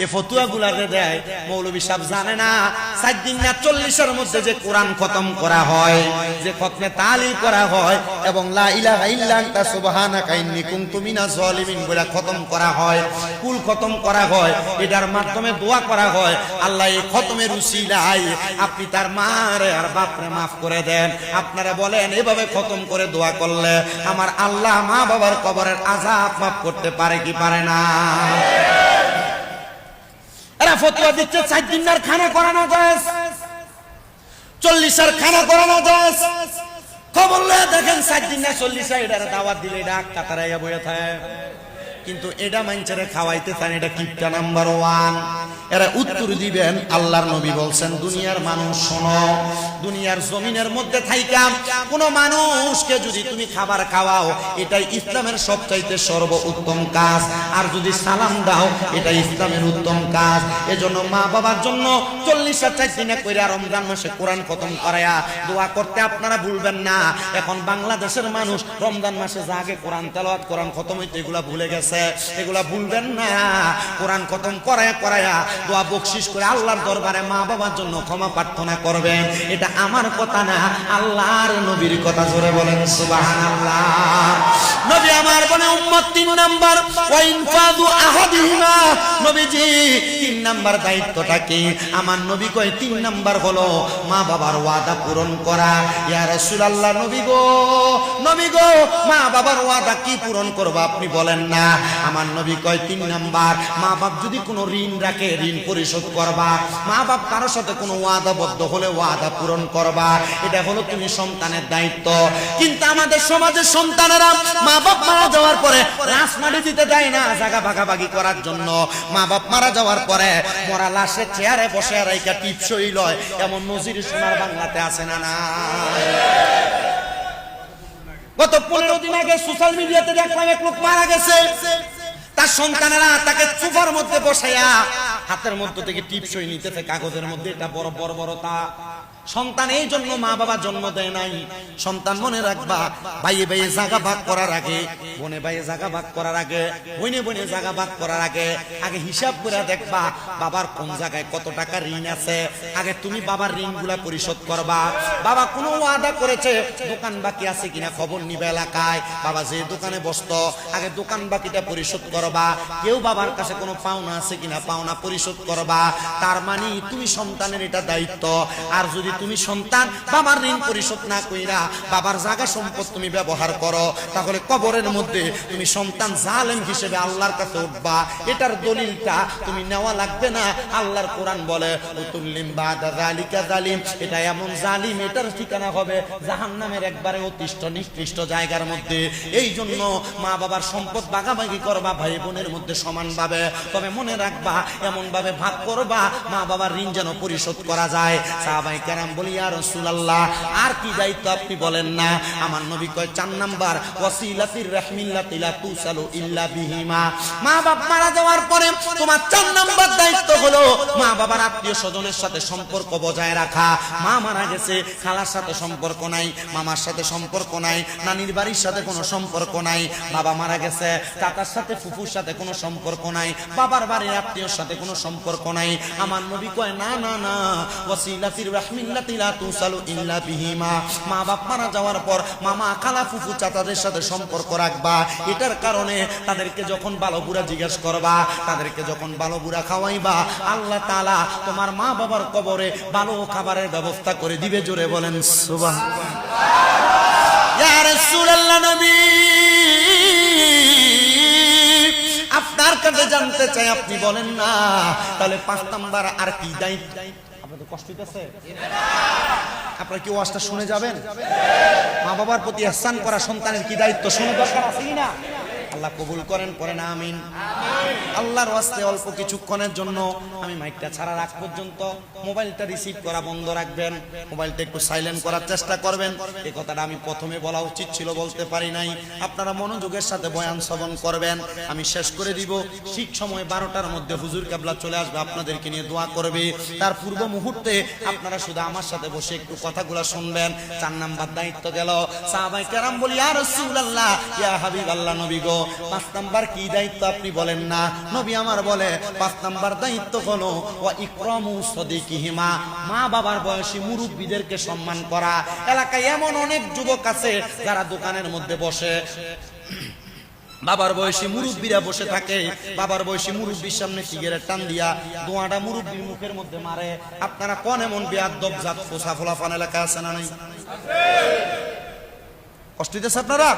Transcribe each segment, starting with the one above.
এই ফতুয়াগুলাকে দেয় মৌলভী সাহেব জানে না 4 দিন না 40-এর মধ্যে যে কোরআন খতম করা হয়, যে খতমে তালিল করা হয় এবং লা ইলাহা ইল্লা আনতা সুবহানাকা ইন্নী কুনতু মিনাজ জালিমিন বলে খতম করা হয়, কুল খতম করা হয়, এটার মাধ্যমে দোয়া করা হয় আল্লাহ এই খতমের উসিলায় আপনি তার মারে আর বাপরে মাফ করে দেন। আপনারা বলেন এভাবে খতম করে দোয়া করলে আমার আল্লাহ মা বাবার কবরের আযাব মাফ করতে পারে কি পারে না? এরা ফতোয়া দিচ্ছে 4 দিনের খানা করানো যায়, 40-এর খানা করানো যায়। খবর লয়ে দেখেন 4 দিন না 40 এটার দাওয়াত দিলে এটা কাতারাইয়া বইয়া থাকে, কিন্তু এটা মানুষের খাওয়াইতে চান, এটা কিপটা নাম্বার 1। এরা উত্তর দিবেন আল্লাহর নবী বলছেন দুনিয়ার মানুষ শোনো, দুনিয়ার জমিনের মধ্যে থাইকা কোন মানুষকে যদি তুমি খাবার খাওয়াও এটাই ইসলামের সবচাইতে সর্বোত্তম কাজ, আর যদি সালাম দাও এটা ইসলামের উত্তম কাজ। এজন্য মা বাবার জন্য 40 দিনে কইরা রমজান মাসে কোরআন খতম করায়া দোয়া করতে আপনারা ভুলবেন না। এখন বাংলাদেশের মানুষ রমজান মাসে জাগে কোরআন তেলাওয়াত কোরআন খতম হইতে এগুলা ভুলে গেছে, এগুলা ভুলবেন না। কোরআন খতম করায়া করায়া দোয়া বকশিশ করে আল্লাহর দরবারে মা বাবার জন্য ক্ষমা প্রার্থনা করবেন। এটা আমার কথা না, আল্লাহর নবীর কথা। জোরে বলেন সুবহানাল্লাহ। নবী আমার বলে উম্মত 3 নাম্বার ওয়া ইনফাযু আহাদিহিমা। নবীজি 3 নাম্বার দায়িত্বটা কি? আমার নবী কয় 3 নাম্বার হলো মা বাবার ওয়াদা পূরণ করা। ইয়া রাসূলুল্লাহ, নবী গো মা বাবার ওয়াদা কি পূরণ করব আপনি বলেন না। আমার নবী কয় 3 নাম্বার, মা বাপ যদি কোনো ঋণ রাখে ঋণ পরিশোধ করবা, মা বাপ কারো সাথে কোনো ওয়াদাবদ্ধ হলে ওয়াদা পূরণ করবা, এটা হলো তুমি সন্তানের দায়িত্ব। কিন্তু আমাদের সমাজের সন্তানেরা মা বাপ মারা যাওয়ার পরে রাজমাটি দিতে দেয় না জায়গা ভাগাভাগি করার জন্য। মা বাপ মারা যাওয়ার পরে মরা লাশের চেয়ারে বসে রাইকা টিপসই লয়, এমন নজির সোনার বাংলাতে আছে না? না, গত 15 দিন আগে সোশ্যাল মিডিয়াতে দেখলাম এক লোক মারা গেছে, তার সন্তানেরা তাকে সোফার মধ্যে বসাইয়া হাতের মধ্যে থেকে টিপসই নিতেছে কাগজের মধ্যে, এটা বড় বড় বড় তা। সন্তান এই জন্য মা বাবা জন্ম দেয় নাই। সন্তান মনে রাখবা, ভাইয়ে ভাইয়ে জায়গা ভাগ করার আগে, বোনে ভাইয়ে জায়গা ভাগ করার আগে, বোনে বোনে জায়গা ভাগ করার আগে হিসাব করে দেখবা বাবার কোন জায়গায় কত টাকা ঋণ আছে। আগে তুমি বাবার ঋণগুলা পরিশোধ করবা। বাবা কোনো ওয়াদা করেছে দোকান বাকি আছে কিনা খবর নিবে এলাকায়, বাবা যে দোকানে বসতো আগে দোকান বাকিটা পরিশোধ করবা। কেউ বাবার কাছে কোনো পাওনা আছে কিনা পাওনা পরিশোধ করবা। তার মানে তুমি সন্তানের এটা দায়িত্ব। আর যদি তুমি সন্তান বাবার ঋণ পরিশোধ না কইরা বাবার জায়গা সম্পদ তুমি ব্যবহার করো, তাহলে কবরের মধ্যে তুমি সন্তান জালেম হিসেবে আল্লাহর কাছে উঠবা। এটার দলিলটা তুমি নেওয়া লাগবে না। আল্লাহর কোরআন বলে উতুল্লিম বাদা যালিকা জালিম, এটা এমন জালিম, এটার ঠিকানা হবে জাহান্নামের একবারে অতিষ্ঠ নিকৃষ্ট জায়গার মধ্যে। এই জন্য মা বাবার সম্পদ ভাগাভাগি করবা ভাই বোনের মধ্যে সমানভাবে, তবে মনে রাখবা এমন ভাবে ভাগ করবা মা বাবার ঋণ যেন পরিশোধ করা যায়। সাহাবায়ে কেরাম বলি ইয়া রাসূলুল্লাহ আর কি দায়িত্ব আপনি বলেন না। আমার নবী কয় 4 নাম্বার ওয়াসিলাতির রাহমিল্লাতি লা তুসালু ইল্লা বিহিমা। মা বাপ মারা যাওয়ার পরে তোমার 4 নাম্বার দায়িত্ব হলো মা বাবার আত্মীয় স্বজনের সাথে সম্পর্ক বজায় রাখা। মা মারা গেছে, খালার সাথে সম্পর্ক নাই, মামার সাথে সম্পর্ক নাই, নানির বাড়ির সাথে কোনো সম্পর্ক নাই। বাবা মারা গেছে, কাকার সাথে ফুফুর সাথে কোনো সম্পর্ক নাই, বাবার বাড়ির আত্মীয়র সাথে কোনো সম্পর্ক নাই। আমার নবী কয় না না না, ওয়াসিলাতির রাহমিল্লাতি লা তুসালু ইল্লা বিহিমা। মা বাপ মারা যাওয়ার পর মামা খালা ফুফু চাচাদের সাথে সম্পর্ক রাখবা। এটার কারণে তাদেরকে যখন ভালো বুড়া জিজ্ঞেস করবা, তাদেরকে যখন ভালো বুড়া খাওয়াইবা, আল্লাহ তাআলা তোমার মা বাবার কবরে ভালো খাবারের ব্যবস্থা করে দিবে। জোরে বলেন সুবহানাল্লাহ। ইয়া রাসূলুল্লাহ, নবী আপনার কাছে জানতে চাই, আপনি বলেন না তাহলে 5 নাম্বার আর কি দায়িত্ব? আপনাদের কষ্ট হইতেছে? আপনারা কি ওয়াজটা শুনে যাবেন? মা বাবার প্রতি ইহসান করা সন্তানের কি দায়িত্ব শুনে দরকার আছে কিনা? আল্লাহ কবুল করেন, পড়েন আমিন। আল্লাহর ওয়াস্তে অল্প কিছুক্ষণের জন্য আমি মাইকটা ছাড়া রাখ পর্যন্ত মোবাইলটা রিসিভ করা বন্ধ রাখবেন, মোবাইলটা একটু সাইলেন্ট করার চেষ্টা করবেন। এই কথাটা আমি প্রথমে বলা উচিত ছিল, বলতে পারি নাই। আপনারা মনোযোগের সাথে বয়ান শ্রবণ করবেন, আমি শেষ করে দিব। ঠিক সময় 12টার মধ্যে হুজুর কেবলা চলে আসবে, আপনাদেরকে নিয়ে দোয়া করবে। তার পূর্ব মুহূর্তে আপনারা শুধু আমার সাথে বসে একটু কথাগুলো শুনবেন। 4 নাম্বার দায়িত্ব গেল। সাহাবায়ে কেরাম বলি ইয়া রাসূলুল্লাহ, ইয়া হাবিবাল্লাহ, নবী গো 5 নাম্বার কি দায়িত্ব আপনি বলেন না? নবী আমার বলে 5 নাম্বার দায়িত্ব হলো ওয়া ইকরামু সাদিকিহিমা, মা বাবার বয়সী মুরব্বিদেরকে সম্মান করা। এলাকায় এমন অনেক যুবক আছে যারা দোকানের মধ্যে বসে, বাবার বয়সী মুরব্বীরা বসে থাকে, বাবার বয়সী মুরব্বীর সামনে সিগারেট টান দিয়া দোয়াটা মুরব্বীর মুখের মধ্যে মারে। আপনারা কোন এমন বেয়াদব জাত ফোসা ফোলাফান এলাকা আছে না নাই? কষ্ট দিতেছে আপনারা?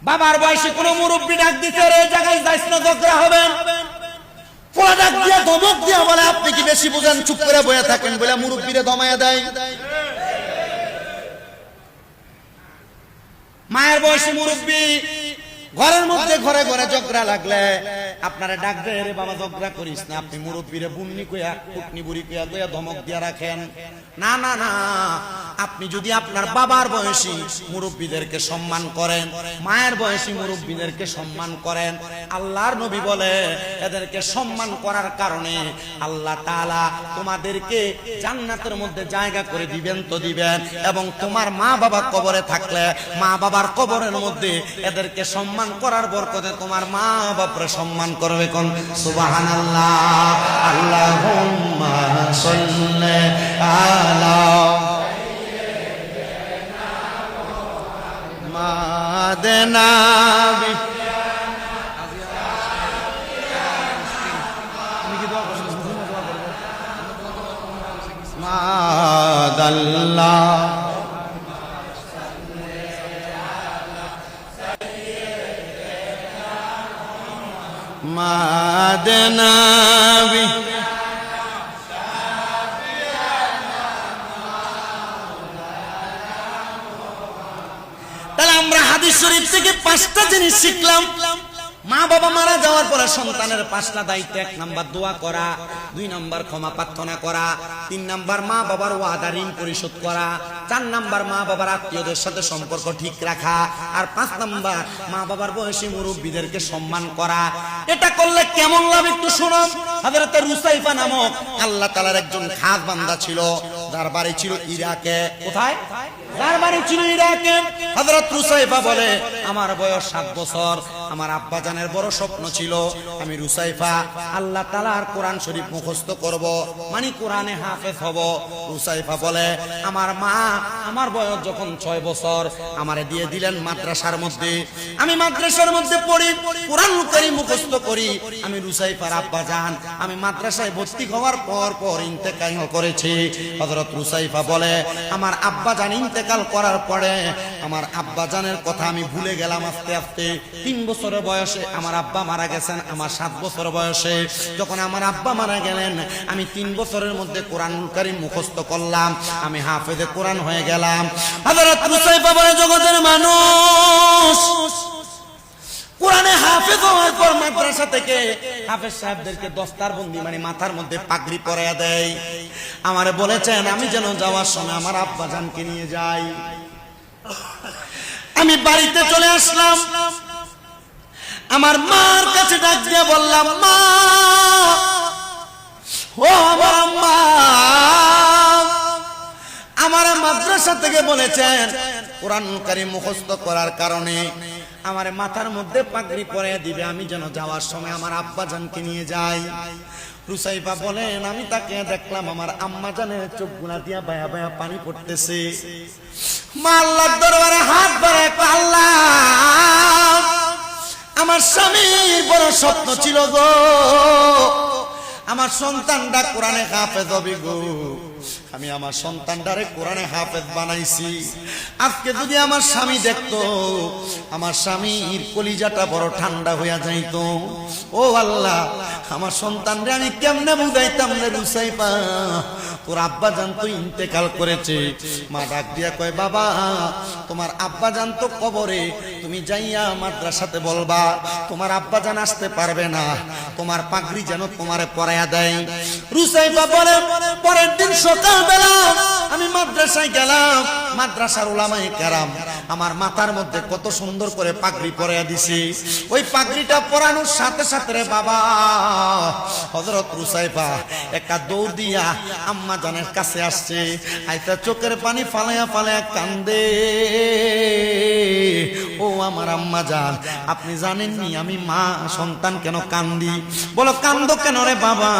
বাবার বয়সী কোন মুরব্বী ডাক দিতে রে জায়গায় যাইস না, ঝগড়া হবে। পোলা ডাক দিয়া ধমক দিয়া বলে আপনি কি বেশি বুঝেন, চুপ করে বসে থাকেন বলে মুরব্বীরে দমায়া দেয়। মায়ের বয়সী মুরব্বী ঘরের মধ্যে ঘরে ঘরে ঝগড়া লাগলে আপনারা ডাক দেয় রে বাবা ঝগড়া করিস না, আপনি মুরব্বীরে বুন্নি কইয়া কুটনি বুড়ি কইয়া কইয়া ধমক দিয়া রাখেন। না না না, আপনি যদি আপনার বাবার বয়সী মুরব্বীদেরকে সম্মান করেন, মায়ের বয়সী মুরব্বীদেরকে সম্মান করেন, আল্লাহর নবী বলে এদেরকে সম্মান করার কারণে আল্লাহ তাআলা তোমাদেরকে জান্নাতের মধ্যে জায়গা করে দিবেন তো দিবেন। এবং তোমার মা বাবা কবরে থাকলে মা বাবার কবরের মধ্যে এদেরকে সম্মান করার বরকতে তোমার মা বাপরে সম্মান করবে। কোন সুবহানাল্লাহ, আল্লাহুম্মা সাল্লি আলা মাদেনা মাদাল্লাহ মাদনাবি। তাহলে আমরা হাদিস শরীফ থেকে 5টা জিনিস শিখলাম। মা বাবা মারা যাওয়ার পরে সন্তানের 5টা দায়িত্ব। 1 নাম্বার দোয়া করা, 2 নাম্বার ক্ষমা প্রার্থনা করা, 3 নাম্বার মা বাবার ওয়াদা ঋণ পরিশোধ করা, 4 নাম্বার মা বাবার আত্মীয়দের সাথে সম্পর্ক ঠিক রাখা, আর 5 নাম্বার মা বাবার বয়সী মুরব্বীদেরকে সম্মান করা। এটা করলে কেমন লাভ একটু শুনো। হযরত রুসাইফা নামক আল্লাহ তাআলার একজন খাস বান্দা ছিল, যার বাড়ি ছিল ইরাকে। কোথায়? যার বাড়ি ছিল ইরাকে। হযরত রুসাইফা বলে আমার বয়স 7 বছর, আমার আব্বা জানের বড় স্বপ্ন ছিল আমি রুসাইফা আল্লাহ তাআলার কোরআন শরীফ মুখস্থ করব, মানে কোরআনে হাফেজ হব। রুসাইফা বলে আমার মা আমার বয়স যখন 6 বছর আমারে দিয়ে দিলেন মাদ্রাসার মধ্যে। আমি মাদ্রাসার মধ্যে পড়ি, কোরআন কারীম মুখস্থ করি। আমি রুসাইফার আব্বা জান আমি মাদ্রাসায় ভর্তি হওয়ার পর ইন্তেকাল করেছি। হযরত রুসাইফা বলে আমার আব্বা জান ইন্তেকাল করার পরে আমার আব্বা জানের কথা আমি ভুলে গেলাম আস্তে আস্তে। 3 বছরের বয়সে আমার আব্বা মারা গেছেন, আমার 7 বছর বয়সে যখন আমার আব্বা মারা গেলেন আমি 3 বছরের মধ্যে কোরআনুল কারীম মুখস্থ করলাম, আমি হাফেজে কোরআন হয়ে গেলাম। হযরত রুসাইফা বলে জগতের মানুষ কোরআনে হাফেজ হওয়ার পর মাদ্রাসা থেকে হাফেজ সাহেবদেরকে দস্তারবন্দি মানে মাথার মধ্যে পাগড়ি পরায়া দেয়। আমারে বলেছেন আমি যেন যাওয়ার সময় আমার আব্বা জানকে নিয়ে যাই। আমি বাড়িতে চলে আসলাম, আমার মার কাছে ডাক দিয়ে বললাম মা, ও আমার আম্মা, আমার মাদ্রাসা থেকে বলেছেন কোরআনুল কারীম মুখস্থ করার কারণে আমার মাথার মধ্যে পাগড়ি পরিয়ে দিবে, আমি যেন যাওয়ার সময় আমার আব্বা জানকে নিয়ে যাই। রুসাইফা বলেন আমি তাকে দেখলাম আমার আম্মা জানের চোখ গুলা দিয়া বায়া বায়া পানি পড়তেছে। মা আল্লাহর দরবারে হাত বাড়ায় আল্লাহ আমার স্বামীর বড় স্বপ্ন ছিল গো, আমার সন্তানটা কোরআনে হাফেজ হবে গো, আমি আমার সন্তানটারে কোরআনে হাফেজ বানাইছি। আজকে যদি আমার স্বামী দেখতো আমার স্বামীর কলিজাটা বড় ঠান্ডা হইয়া যাইতো। ও আল্লাহ আমার সন্তানরে আমি কেমনে বুঝাইতাম রে রুসাইফা তোর আব্বা জান তো ইন্তেকাল করেছে। মা ডাক দিয়া কয় বাবা তোমার আব্বা জান তো কবরে, তুমি যাইয়া মাদ্রাসাতে বলবা তোমার আব্বা জান আসতে পারবে না, তোমার পাগড়ি যেন তোমারে পরাইয়া দেয়। রুসাইফা বলে পরের দিন সকালবেলা আমি মাদ্রাসায় গেলাম, মাদ্রাসার উলামায়ে কেরাম আমার মাথার মধ্যে কত সুন্দর করে পাগড়ি পরাইয়া দিছে। ওই পাগড়িটা পরানোর সাথে সাথে রে বাবা হযরত রুসাইফা একটা দৌড় দিয়া আম্মা জানের কাছে আসছে। আইতা চোখের পানি ফালাইয়া ফালাইয়া কান্দে। ও আমার আম্মা জান, আপনি জানেননি আমি মা সন্তান কেন কান্দি? বলো কান্দো কেন রে বাবা?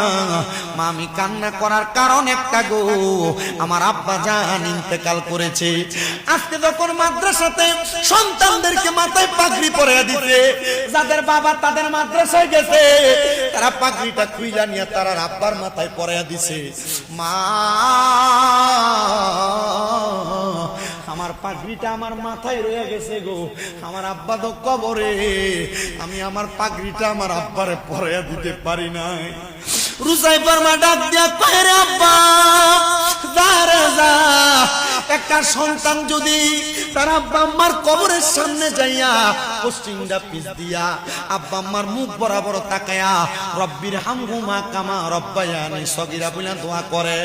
মা আমি কান্না করার কারণ একটা গো, আমার আব্বা জান ইন্তেকাল করেছে। আজকে যখন মাদ্রাসাতে সন্তানদেরকে মাথায় পাগড়ি পরাইয়া দিতে, যাদের বাবা তাদের মাদ্রাসায় গেছে, তারা পাগড়িটা খুইলা নিয়ে তারা আব্বার মাথায় পরাইয়া দিছে। মা আমার পাগড়িটা আমার মাথায় রয়ে গেছে গো, আমার আব্বা তো কবরে, আমি আমার পাগড়িটা আমার আব্বারে পরাইয়া দিতে পারি নাই। রুসাইফার মা ডাক দিয়া কয় রে আব্বা যা রে যা, একটা সন্তান যদি তার আব্বা আম্মার কবরের সামনে যাইয়া পশ্চিমটা পিছ দিয়া আব্বা আম্মার মুখ বরাবর তাকায়া রব্বির হামহুমা কামা রব্বায়ানি সগীরা বলে দোয়া করে,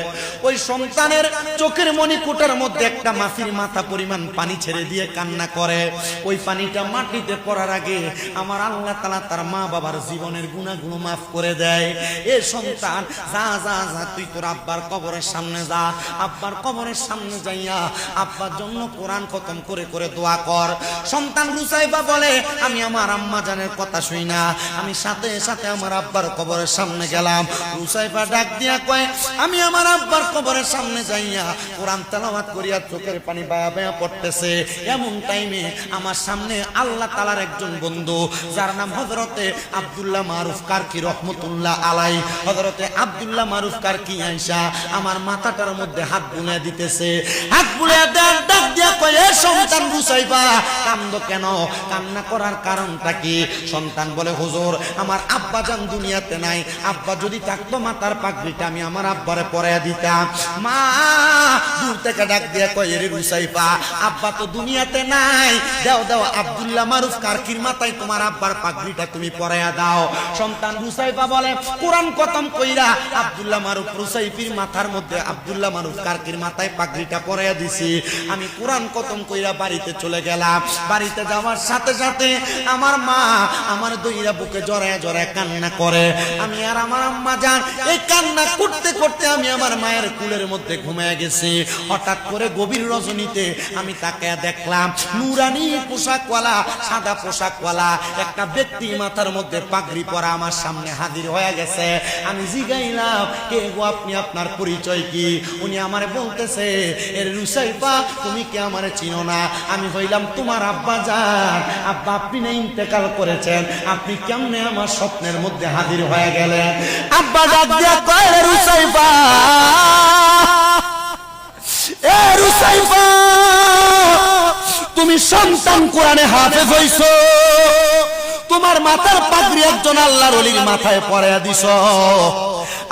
ওই সন্তানের চোখের মণিকূটের মধ্যে একটা মাছির মাথা পরিমাণ পানি ছেড়ে দিয়ে কান্না করে। ওই পানিটা মাটিতে পড়ার আগে আমার আল্লাহ তাআলা তার মা বাবার জীবনের গুনাহগুলো মাফ করে দেয়। এ সন্তান যা যা যা তুই তোর আব্বার কবরের সামনে যা, আব্বার কবরের সামনে যাইয়া আব্বার জন্য কোরআন খতম করে করে দোয়া কর। সন্তান রুসাইফা বলে আমি আমার আম্মা জানের কথা শুই না, আমি সাথে সাথে আমার আব্বার কবরের সামনে গেলাম। রুসাইফা ডাক দিয়া কয় আমি আমার আব্বার কবরের সামনে যাইয়া কোরআন তেলাওয়াত করিয়া চোখের পানি বায়া বায়া পড়তেছে। এমন টাইমে আমার সামনে আল্লাহ তাআলার একজন বন্ধু যার নাম হযরতে আব্দুল্লাহ মারুফ কারকি রহমতুল্লাহ আলাই, হযরতে আব্দুল্লাহ মারুফ কারকি আয়েশা আমার মাথাটার মধ্যে হাত বুলিয়ে দিতেছে। হাত বুলিয়ে দেন ডাক দিয়া কয় এ সন্তান রুসাইফা কান্দো কেন? কান্না করার কারণটা কি? সন্তান বলে হুজুর আমার আব্বা জান দুনিয়াতে নাই, আব্বা যদি থাকতো মাথার পাগড়িটা আমি আমার আব্বারে পরাইয়া দিতাম। মা দূর থেকে ডাক দিয়া কয় এরে রুসাইফা আব্বা তো দুনিয়াতে নাই, দাও দাও আব্দুল্লাহ মারুফ কারকির মাথায় তোমার আব্বার পাগড়িটা তুমি পরাইয়া দাও। সন্তান রুসাইফা বলে কোরআন খতম কইরা আব্দুল্লাহ মারুফ রুসাইফির মাথার মধ্যে আব্দুল্লাহ মারুফ কারকির মাথায় পাগড়িটা পরাইয়া দিছি। আমি কোরআন খতম কইরা বাড়িতে চলে গেলাম। বাড়িতে যাওয়ার সাথে সাথে আমার মা আমার দইরা বুকে জড়ায় জড়ায় কান্না করে। আমি আর আমার আম্মা জান এই কান্না করতে করতে আমি আমার মায়ের কুলের মধ্যে ঘুমিয়ে গেছি। হঠাৎ করে গভীর রজনীতে আমি তাকায়া দেখলাম নুরানি পোশাকওয়ালা সাদা পোশাকওয়ালা একটা ব্যক্তি মাথার মধ্যে পাগড়ি পরা আমার সামনে হাজির হয়ে গেছে। আমি জিগাইলাম কে গো আপনি, আপনার পরিচয় কি? উনি আমারে বলতেছে এর রুসাইফা তুমি কি আমারে চিনো না? আমি হইলাম তোমার আব্বা জান, আব্বা আপনি না ইন্তেকাল করেছেন, আপনি কেমনে আমার স্বপ্নের মধ্যে হাজির হয়ে গেলেন? আব্বা ডাক দিয়া কয় রুসাইফা এ রুসাইফা তুমি সন্তান কোরআনে হাফেজ হইছো, তোমার মাথার পাগড়ি একজন আল্লাহর ওলির মাথায় পরাইয়া দিছো,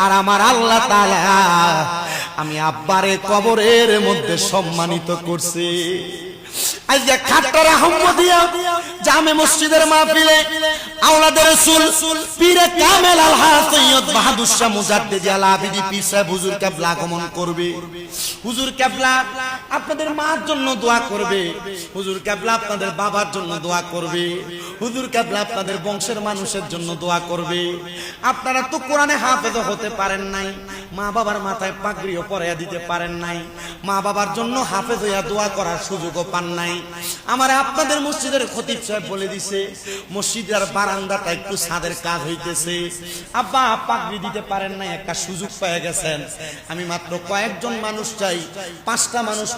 আর আমার আল্লাহ তাআলা আমি আব্বারে কবরের মধ্যে সম্মানিত করছি। আজকে খাট্টার আহমদিয়া জামে মসজিদের মাহফিলে আওলাদের রাসূল পীরে কামেল আলহাজ সৈয়দ বাহাদুর শাহ মুজাদ্দিদ আল আবিদি পীর সাহেব হুজুর কেবলা আগমন করবে। হুজুর কেবলা আপনাদের মার জন্য দোয়া করবে, হুজুর কেবলা আপনাদের বাবার জন্য দোয়া করবে, হুজুর কেবলা আপনাদের বংশের মানুষের জন্য দোয়া করবে। আপনারা তো কোরআনে হাফেজ হতে পারেন নাই, মা বাবার মাথায় পাগড়িও পরাইয়া দিতে পারেন নাই, মা বাবার জন্য হাফেজ হইয়া দোয়া করার সুযোগও পান নাই। আমার আপনাদের মসজিদের খতিব সাহেব বলে দিছে মসজিদের বারান্দাটা একটু ছাদের কাজ হইতেছে, আব্বা পাগড়ি দিতে পারেন নাই, একটা সুযোগ পেয়ে গেছেন। আমি মাত্র কয়েকজন মানুষ চাই, 5টা মানুষ